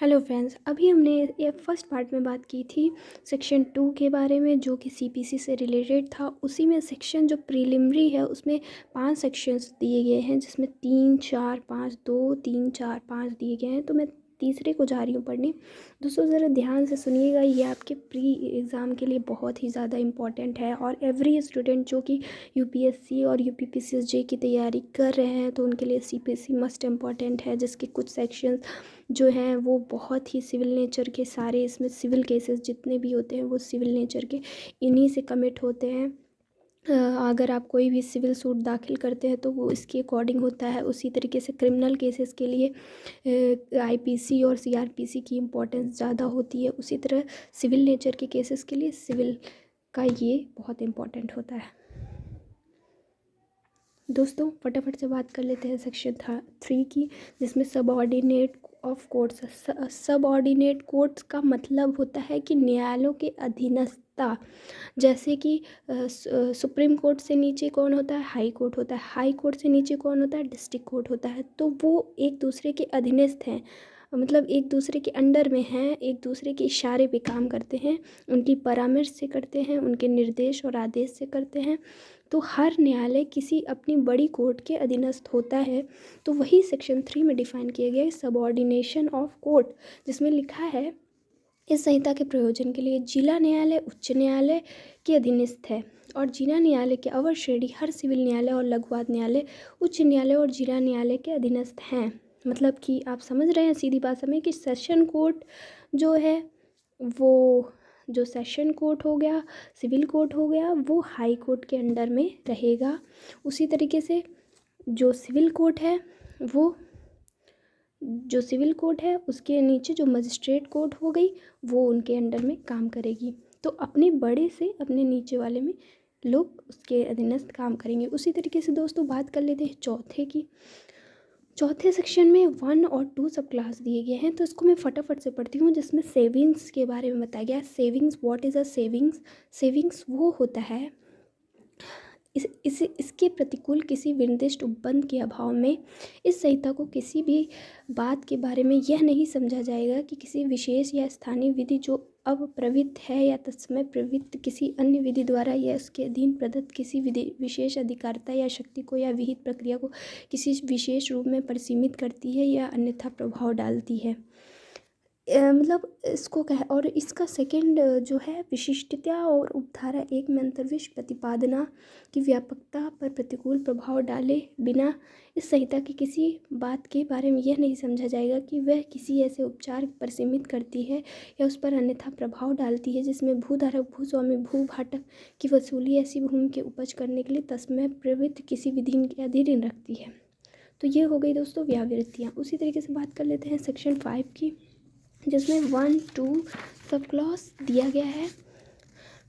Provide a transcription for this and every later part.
Hello friends, अभी हमने ये फर्स्ट पार्ट में बात की थी सेक्शन 2 के बारे में, जो कि सीपीसी से रिलेटेड था। उसी में सेक्शन जो प्रीलिमिनरी है उसमें 5 सेक्शंस दिए गए हैं, जिसमें 3 4 5 2 3 4 5 दिए गए हैं। तो मैं तीसरे को जा रही हूँ पढ़ने। दोस्तों ज़रा ध्यान से सुनिएगा, ये आपके प्री एग्ज़ाम के लिए बहुत ही ज़्यादा इम्पॉर्टेंट है। और एवरी स्टूडेंट जो कि यूपीएससी और यूपीपीसीएसजे की तैयारी कर रहे हैं तो उनके लिए सीपीसी मस्ट इम्पॉर्टेंट है, जिसके कुछ सेक्शंस जो हैं वो बहुत ही सिविल नेचर के, सारे इसमें सिविल केसेस जितने भी होते हैं वो सिविल नेचर के इन्हीं से कमिट होते हैं। अगर आप कोई भी सिविल सूट दाखिल करते हैं तो वो इसके अकॉर्डिंग होता है। उसी तरीके से क्रिमिनल केसेस के लिए आईपीसी और सीआरपीसी की इम्पोर्टेंस ज़्यादा होती है। उसी तरह सिविल नेचर के केसेस के लिए सिविल का ये बहुत इम्पोर्टेंट होता है। दोस्तों फटाफट से बात कर लेते हैं सेक्शन 3 की, जिसमें subordinate of courts. Subordinate courts का मतलब होता है कि न्यायालयों के अधीनस्थता। जैसे कि सुप्रीम कोर्ट से नीचे कौन होता है? हाई कोर्ट होता है। हाई कोर्ट से नीचे कौन होता है? डिस्ट्रिक्ट कोर्ट होता है। तो वो एक दूसरे के अधीनस्थ हैं, मतलब एक दूसरे के अंडर में हैं, एक दूसरे के इशारे पे काम करते हैं, उनकी परामर्श से करते हैं, उनके निर्देश और आदेश से करते हैं। तो हर न्यायालय किसी अपनी बड़ी कोर्ट के अधीनस्थ होता है। तो वही सेक्शन 3 में डिफाइन किया गया है, सबऑर्डिनेशन ऑफ कोर्ट, जिसमें लिखा है इस संहिता के प्रयोजन के लिए जिला न्यायालय उच्च न्यायालय के अधीनस्थ है, और जिला न्यायालय के अवर श्रेणी हर सिविल न्यायालय और लघुवाद न्यायालय उच्च न्यायालय और जिला न्यायालय के अधीनस्थ हैं। मतलब कि आप समझ रहे हैं सीधी भाषा में कि सेशन कोर्ट जो है वो, जो सेशन कोर्ट हो गया, सिविल कोर्ट हो गया, वो हाई कोर्ट के अंडर में रहेगा। उसी तरीके से जो सिविल कोर्ट है वो, जो सिविल कोर्ट है उसके नीचे जो मजिस्ट्रेट कोर्ट हो गई वो उनके अंडर में काम करेगी। तो अपने बड़े से अपने नीचे वाले में लोग उसके अधीनस्थ काम करेंगे। उसी तरीके से दोस्तों बात कर लेते हैं चौथे की। चौथे सेक्शन में 1 और 2 सब क्लास दिए गए हैं, तो इसको मैं फटाफट से पढ़ती हूँ। जिसमें सेविंग्स के बारे में बताया गया है। Savings, what is a savings? Savings वो होता है, इसके प्रतिकूल किसी निर्दिष्ट उपबंध के अभाव में इस संहिता को किसी भी बात के बारे में यह नहीं समझा जाएगा कि किसी विशेष या स्थानीय विधि जो अब प्रवृत्त है या तत्समय प्रवृत्त किसी अन्य विधि द्वारा या उसके अधीन प्रदत्त किसी विधि विशेष अधिकारिता या शक्ति को या विहित प्रक्रिया को किसी विशेष रूप में परिसीमित करती है या अन्यथा प्रभाव डालती है। मतलब इसको कह, और इसका सेकंड जो है विशिष्टता और उपधारा 1 में अंतर्विष प्रतिपादना की व्यापकता पर प्रतिकूल प्रभाव डाले बिना इस संहिता की किसी बात के बारे में यह नहीं समझा जाएगा कि वह किसी ऐसे उपचार पर सीमित करती है या उस पर अन्यथा प्रभाव डालती है जिसमें भूधारक भूस्वामी भूभाटक की वसूली ऐसी भूमि के उपज करने के लिए तस्मय प्रवृत्त किसी विधि के अधीन रखती है। तो ये हो गई दोस्तों व्यावृत्तियाँ। उसी तरीके से बात कर लेते हैं सेक्शन 5 की, जिसमें 1 2 सब क्लॉज दिया गया है।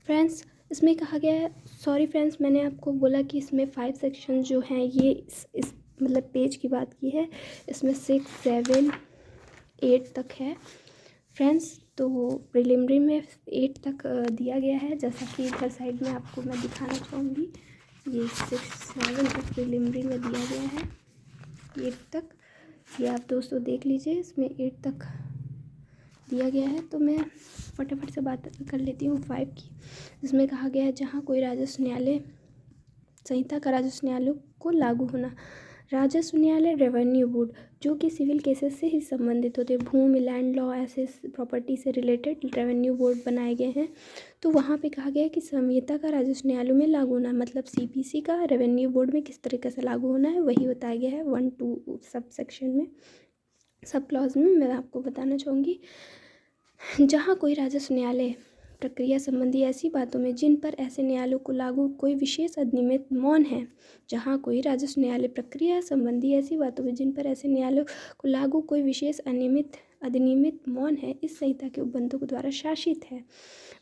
फ्रेंड्स इसमें कहा गया है, सॉरी फ्रेंड्स मैंने आपको बोला कि इसमें 5 सेक्शन जो हैं ये इस मतलब पेज की बात की है, इसमें 6 7 8 तक है फ्रेंड्स। तो प्रिलिमिनरी में 8 तक दिया गया है, जैसा कि इधर साइड में आपको मैं दिखाना चाहूँगी। ये 6 7 तक प्रिलिमिनरी में दिया गया है, 8 तक। ये आप दोस्तों देख लीजिए, इसमें 8 तक दिया गया है। तो मैं फटाफट से बात कर लेती हूँ 5 की, जिसमें कहा गया है जहाँ कोई राजस्व न्यायालय संहिता का राजस्व न्यायालय को लागू होना। राजस्व न्यायालय रेवेन्यू बोर्ड जो कि सिविल केसेस से ही संबंधित होते हैं, भूमि लैंड लॉ एसेस प्रॉपर्टी से रिलेटेड रेवेन्यू बोर्ड बनाए गए हैं। तो वहाँ पे कहा गया है कि संहिता का राजस्व न्यायालयों में लागू होना, मतलब सीपीसी का रेवेन्यू बोर्ड में किस तरीके से लागू होना है वही बताया गया है 1 2 सब सेक्शन में, सब क्लॉज में। मैं आपको बताना चाहूँगी, जहाँ कोई राजस्व न्यायालय प्रक्रिया संबंधी ऐसी बातों में जिन पर ऐसे न्यायालयों को लागू कोई विशेष अधिनियमित मौन है, जहाँ कोई राजस्व न्यायालय प्रक्रिया संबंधी ऐसी बातों में जिन पर ऐसे न्यायालयों को लागू कोई विशेष अधिनियमित मौन है, इस संहिता के उपबंधों के द्वारा शासित है,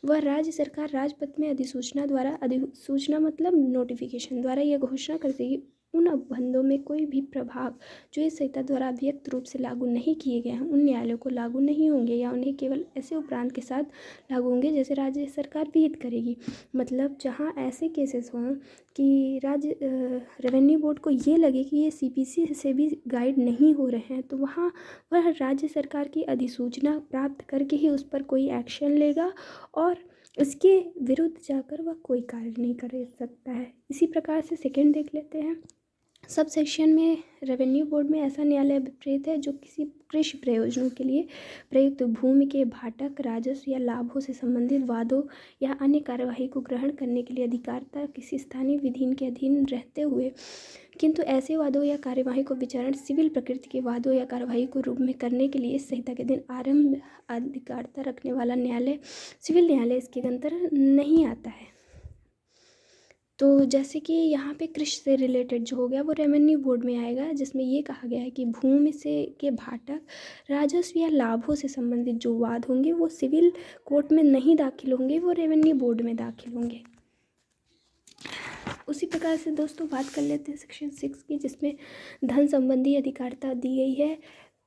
वह राज्य सरकार राजपत्र में अधिसूचना द्वारा, अधिसूचना मतलब नोटिफिकेशन द्वारा यह घोषणा कर देगी उन उपबंधों में कोई भी प्रभाव जो इस संहिता द्वारा अभिव्यक्त रूप से लागू नहीं किए गए हैं उन न्यायालयों को लागू नहीं होंगे या उन्हें केवल ऐसे उपरांत के साथ लागू होंगे जैसे राज्य सरकार विहित करेगी। मतलब जहाँ ऐसे केसेस हों कि राज्य रेवेन्यू बोर्ड को ये लगे कि ये सीपीसी से भी गाइड नहीं हो रहे हैं, तो वहाँ वह राज्य सरकार की अधिसूचना प्राप्त करके ही उस पर कोई एक्शन लेगा और इसके विरुद्ध जाकर वह कोई कार्य नहीं कर सकता है। इसी प्रकार से सेकंड देख लेते हैं। सब सेक्शन में रेवेन्यू बोर्ड में ऐसा न्यायालय अभिप्रेत है जो किसी कृषि प्रयोजनों के लिए प्रयुक्त भूमि के भाटक, राजस्व या लाभों से संबंधित वादों या अन्य कार्यवाही को ग्रहण करने के लिए अधिकारता किसी स्थानीय विधि के अधीन रहते हुए, किंतु ऐसे वादों या कार्यवाही को विचारण सिविल प्रकृति के वादों या कार्यवाही को रूप में करने के लिए इस संहिता के दिन आरंभ अधिकारता रखने वाला न्यायालय सिविल न्यायालय इसके अंतर्गत नहीं आता है। तो जैसे कि यहाँ पे कृषि से रिलेटेड जो हो गया वो रेवेन्यू बोर्ड में आएगा, जिसमें ये कहा गया है कि भूमि से के भाटक, राजस्व या लाभों से संबंधित जो वाद होंगे वो सिविल कोर्ट में नहीं दाखिल होंगे, वो रेवेन्यू बोर्ड में दाखिल होंगे। उसी प्रकार से दोस्तों बात कर लेते हैं सेक्शन 6 की, जिसमें धन संबंधी अधिकारता दी गई है।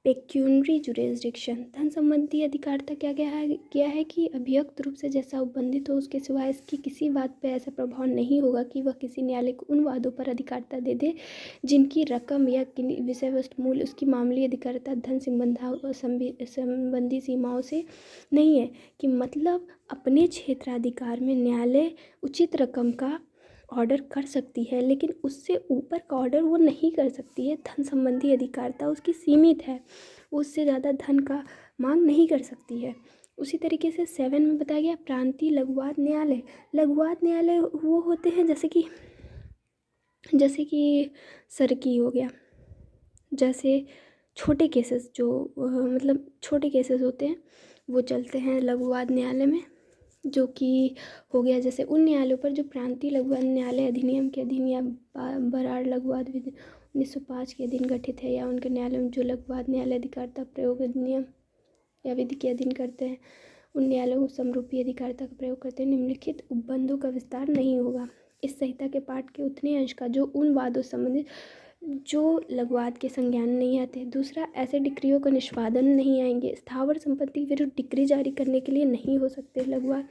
पेक्यूनरी जुरिसडिक्शन, धन संबंधी अधिकारता क्या है कि अभिव्यक्त रूप से जैसा उपबंधित हो उसके सिवाय इसकी किसी बात पर ऐसा प्रभाव नहीं होगा कि वह किसी न्यायालय को उन वादों पर अधिकारता दे दे जिनकी रकम या विषय वस्तु मूल्य उसकी मामूली अधिकारता धन संबंधी सीमाओं से नहीं है। कि मतलब अपने क्षेत्राधिकार में न्यायालय उचित रकम का ऑर्डर कर सकती है, लेकिन उससे ऊपर का ऑर्डर वो नहीं कर सकती है। धन संबंधी अधिकारता उसकी सीमित है, वो उससे ज़्यादा धन का मांग नहीं कर सकती है। उसी तरीके से 7 में बताया गया प्रांतीय लघुवाद न्यायालय। लघुवाद न्यायालय वो होते हैं जैसे कि सरकी हो गया, जैसे छोटे केसेस जो मतलब छोटे केसेस होते हैं वो चलते हैं लघुवाद न्यायालय में, जो कि हो गया जैसे उन न्यायालयों पर जो प्रांतीय लघुवाद न्यायालय अधिनियम के अधीन या बराड़ लघुवाद विधि 1905 के अधीन गठित है, या उनके न्यायालयों में जो लघुवाद न्यायालय अधिकारता प्रयोग अधिनियम या विधि के अधीन करते हैं उन न्यायालयों को समरूपी अधिकारता का प्रयोग करते हैं। निम्नलिखित उपबंधों का विस्तार नहीं होगा। इस संहिता के पाठ के उतने अंश का जो उन वादों संबंधित जो लघुवाद के संज्ञान नहीं आते। दूसरा, ऐसे डिक्रियों का निष्पादन नहीं आएंगे। स्थावर संपत्ति के विरुद्ध डिक्री जारी करने के लिए नहीं हो सकते लघुवाद।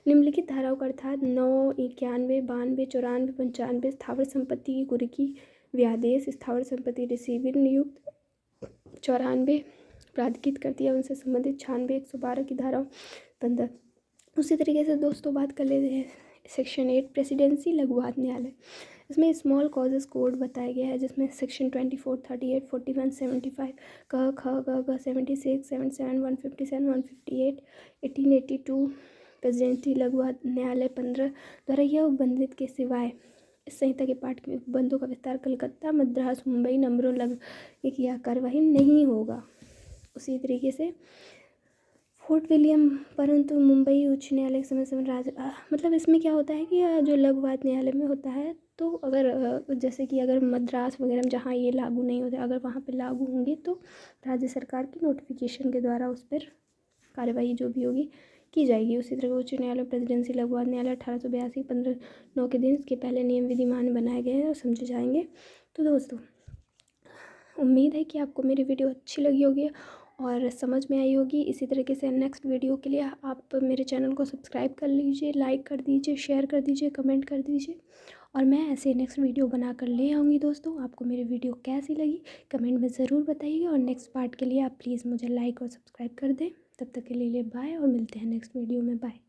निम्नलिखित धाराओं का अर्थात 9, 91, 92, 94, 95 स्थावर संपत्ति की कुर्की व्यादेश, स्थावर संपत्ति रिसीवर नियुक्त 94 प्राधिकृत कर दिया, उनसे संबंधित 96, 112 की धाराओं 15। उसी तरीके से दोस्तों बात कर लेते हैं सेक्शन 8 प्रेसिडेंसी लघुवाद न्यायालय। इसमें स्मॉल कॉजेस कोड बताया गया है, जिसमें सेक्शन 24, 38, 41, 75 क ख ग घ 76, 77, 157, 158, 1882 प्रेसिडेंसी लघुवाद न्यायालय 15 द्वारा यह उपबंधित के सिवाय इस संहिता के पाठ के उपबंधों का विस्तार कलकत्ता, मद्रास, मुंबई नंबरों लग यह कार्यवाही नहीं होगा। उसी तरीके से फोर्ट विलियम परंतु मुंबई उच्च न्यायालय के समय मतलब इसमें क्या होता है कि जो लघुवाद न्यायालय में होता है, तो अगर जैसे कि अगर मद्रास वगैरह में जहाँ ये लागू नहीं होते, अगर वहाँ पे लागू होंगे तो राज्य सरकार की नोटिफिकेशन के द्वारा उस पर कार्यवाही जो भी होगी की जाएगी। उसी तरह उच्च न्यायालय प्रेसिडेंसी लघुवाद न्यायालय 1882 15/9 के दिन इसके पहले नियम विधिमान बनाए गए हैं और समझे जाएंगे। तो दोस्तों उम्मीद है कि आपको मेरी वीडियो अच्छी लगी होगी और समझ में आई होगी। इसी तरीके से नेक्स्ट वीडियो के लिए आप मेरे चैनल को सब्सक्राइब कर लीजिए, लाइक कर दीजिए, शेयर कर दीजिए, कमेंट कर दीजिए, और मैं ऐसे नेक्स्ट वीडियो बनाकर ले आऊँगी। दोस्तों आपको मेरी वीडियो कैसी लगी कमेंट में ज़रूर बताइए, और नेक्स्ट पार्ट के लिए आप प्लीज़ मुझे लाइक और सब्सक्राइब कर दें। तब तक के लिए बाय, और मिलते हैं नेक्स्ट वीडियो में। बाय।